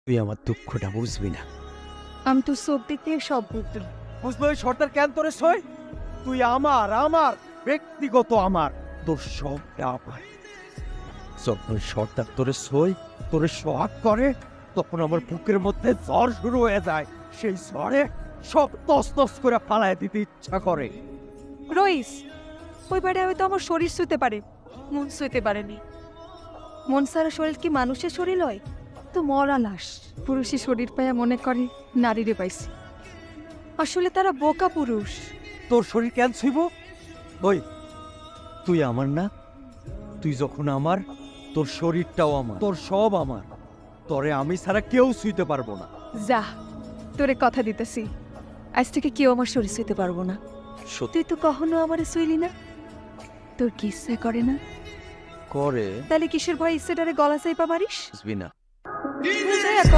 তুই আমার দুঃখটা বুঝবি না। আমি তো চোখ দেখতে সব বুঝতে। বুঝলো ওই সর্দার কেন তোরে সই? তুই আমার আমার ব্যক্তিগত আমার, তোর সবটা আমার। যখন ওই সর্দার তোরে সই তোরে সোহাগ করে, তখন আমার বুকের মধ্যে জ্বর শুরু হয়ে যায়। সেই জ্বরে সব তস করে ফালায় দিতে ইচ্ছা করে। রইস, ওই বাড়ি হয়তো আমার শরীর শুতে পারে, মন শুতে পারেনি। মন সারা শরীর কি মানুষের শরীর হয়? তো মরা লাশ। পুরুষের শরীর পাইয়া মনে করে নারীরে পাইছি। আসলে তারা বোকা পুরুষ। তোর শরীর কেন ছুইব? ওই তুই আমার না? তুই যখন আমার, তোর শরীরটাও আমার, তোর সব আমার। তোরে আমি ছাড়া কেউ ছুঁইতে পারবো না। যা, তোরে কথা দিতেছি, আজ থেকে কেউ আমার শরীর শুতে পারবো না। তুই তো কখনো আমারে শুইলি না, তোর কি ইচ্ছা করে না? করে তাহলে কিসের ভয় ইচ্ছেটারে গলা চাইপা মারিস? বুঝবি না। বুঝাইয়া ক।